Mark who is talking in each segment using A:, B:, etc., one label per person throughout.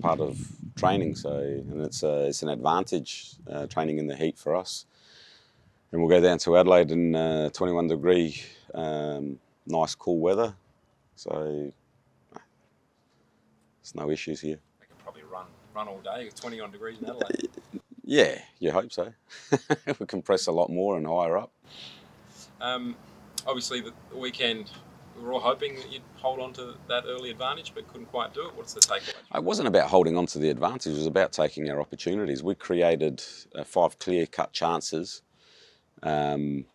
A: part of training. So, and it's an advantage training in the heat for us. And we'll go down to Adelaide in 21 degree, nice cool weather. So there's no issues here.
B: I could probably run all day with 21 degrees in Adelaide.
A: Yeah, you hope so. We can press a lot more and higher up.
B: Obviously, the weekend, we were all hoping that you'd hold on to that early advantage, but couldn't quite do it. What's the takeaway?
A: It wasn't about holding on to the advantage. It was about taking our opportunities. We created 5 clear-cut chances and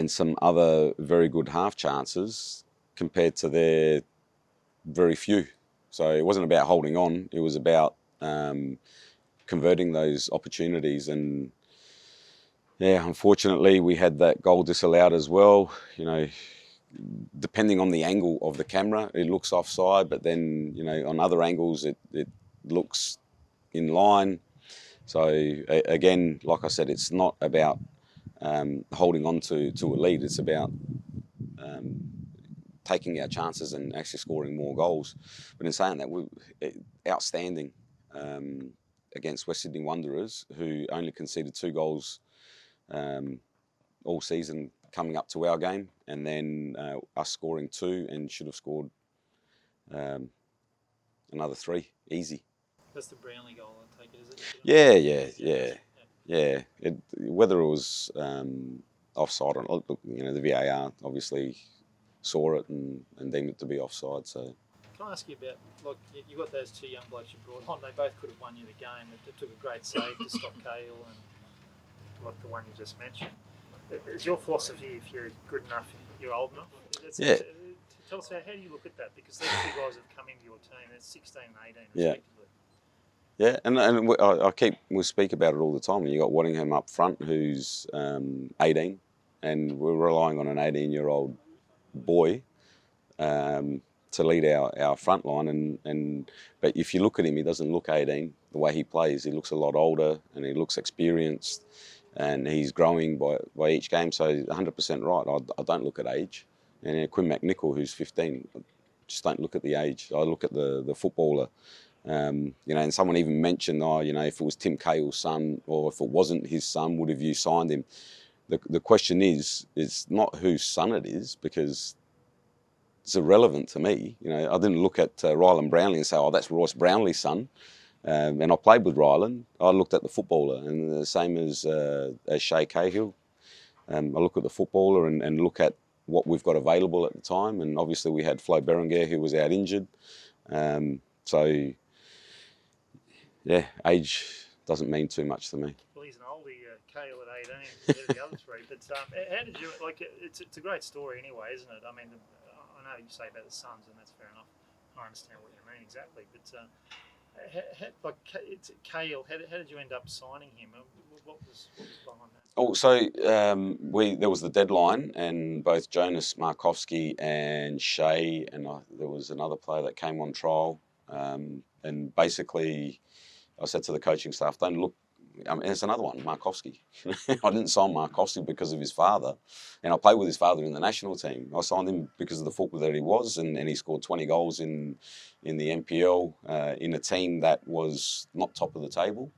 A: some other very good half chances compared to their very few. So it wasn't about holding on. It was about converting those opportunities. And yeah, unfortunately, we had that goal disallowed as well. You know, depending on the angle of the camera, it looks offside, but then, you know, on other angles, it looks in line. So again, like I said, it's not about holding on to a lead. It's about taking our chances and actually scoring more goals. But in saying that, we're outstanding against West Sydney Wanderers, who only conceded 2 goals all season coming up to our game, and then us scoring 2 and should have scored another 3 easy.
C: That's the Brownlee goal, I take it, is
A: it? Yeah. Whether it was offside or not, you know, the VAR obviously saw it and deemed it to be offside. So,
C: can I ask you about, like, you got those 2 young blokes you brought on. They both could have won you the game. It took a great save to stop Cahill and like the one you just mentioned. Is your philosophy, if you're good enough, you're old enough?
A: Yeah.
C: Tell us how do you look at that? Because these 2 guys have come into your team. It's 16 and 18 respectively.
A: Yeah, and we speak about it all the time. You got Waddingham up front, who's 18, and we're relying on an 18-year-old boy to lead our front line. But if you look at him, he doesn't look 18. The way he plays, he looks a lot older and he looks experienced, and he's growing by each game. So 100% right. I don't look at age. And 𝗠𝘁𝗵 𝗗𝗃, who's 15, I just don't look at the age. I look at the footballer. You know, and someone even mentioned, you know, if it was Tim Cahill's son or if it wasn't his son, would have you signed him? The question is not whose son it is, because it's irrelevant to me. You know, I didn't look at Ryland Brownlee and say, oh, that's Royce Brownlee's son. And I played with Ryland. I looked at the footballer, and the same as Shay Cahill. I look at the footballer and look at what we've got available at the time. And obviously we had Flo Berenguer, who was out injured. So, yeah, age doesn't mean too much to me.
C: Well, he's an oldie, Cahill at 18, compared to the other 3. But how did you, like, it's a great story anyway, isn't it? I mean, I know you say about the sons, and that's fair enough. I understand what you mean exactly. But Cahill, how did you end up signing him? What was behind that?
A: Oh, so there was the deadline, and both Jonas Markovski and Shay, and there was another player that came on trial. And basically, I said to the coaching staff, don't look. I mean, it's another one, Markovski. I didn't sign Markovski because of his father, and I played with his father in the national team. I signed him because of the footballer that he was, and he scored 20 goals in the NPL in a team that was not top of the table,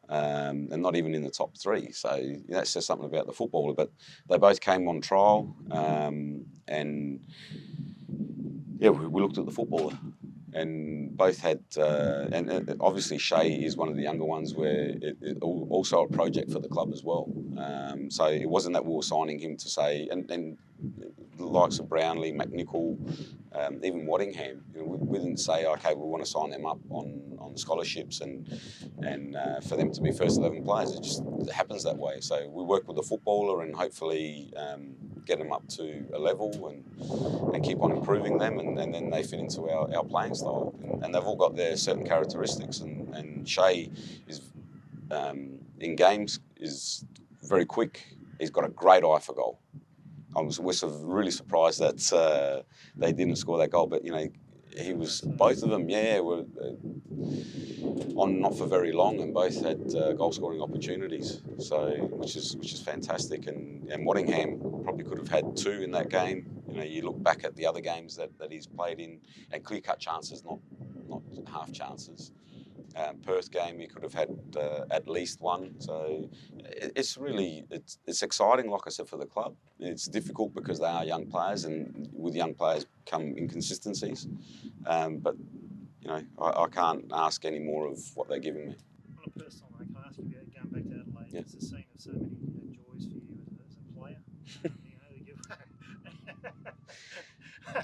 A: and not even in the top 3. So that says something about the footballer. But they both came on trial, and yeah, we looked at the footballer. And both had, and obviously Shay is one of the younger ones, where it also a project for the club as well. So it wasn't that we were signing him to say, and the likes of Brownlee, McNichol, even Waddingham, you know, we didn't say, okay, we want to sign them up on scholarships and for them to be first 11 players. It just happens that way. So we work with the footballer and hopefully get them up to a level and keep on improving them, and then they fit into our playing style. And they've all got their certain characteristics, and Shay is, in games, is very quick. He's got a great eye for goal. We're really surprised that they didn't score that goal, but you know, he was, both of them, were on not for very long, and both had goal scoring opportunities. So which is fantastic. And Waddingham probably could have had 2 in that game. You know, you look back at the other games that he's played in, and clear cut chances, not half chances. Perth game, you could have had at least one. So it's really it's exciting, like I said, for the club. It's difficult because they are young players, and with young players come inconsistencies. But you know, I can't ask any more of what they're giving me.
C: On a personal note, can I ask you about going back to Adelaide?
A: Yeah.
C: It's a scene of so many joys for you as a player.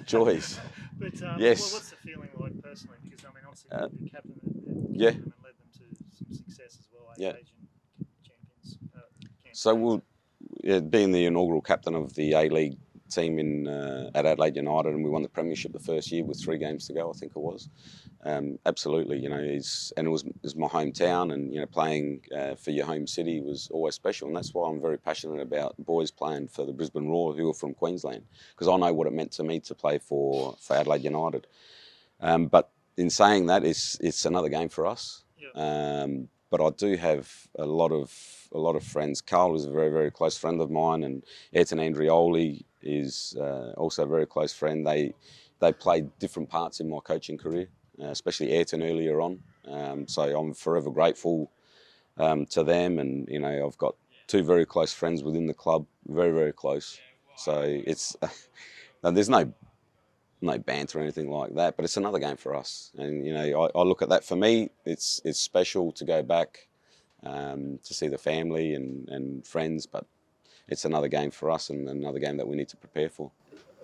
A: Joys.
C: But
A: yes.
C: What's the feeling like personally? Because I mean, obviously the captain
A: yeah.
C: and led them to some success as well.
A: Yeah.
C: Asian champions.
A: So being the inaugural captain of the A-League team at Adelaide United, and we won the premiership the first year with 3 games to go, I think it was. Absolutely, you know, and it was my hometown, and you know, playing for your home city was always special, and that's why I'm very passionate about boys playing for the Brisbane Roar who are from Queensland, because I know what it meant to me to play for Adelaide United. But in saying that, it's another game for us.
C: Yeah.
A: But I do have a lot of friends. Carl is a very, very close friend of mine, and 𝗠𝘁𝗰𝗵 is also a very close friend. They played different parts in my coaching career, especially Ayrton earlier on. So I'm forever grateful to them, and you know, I've got 2 very close friends within the club, very, very close. So it's there's no banter or anything like that, but it's another game for us. And you know, I look at that, for me, it's special to go back to see the family and friends, but it's another game for us, and another game that we need to prepare for.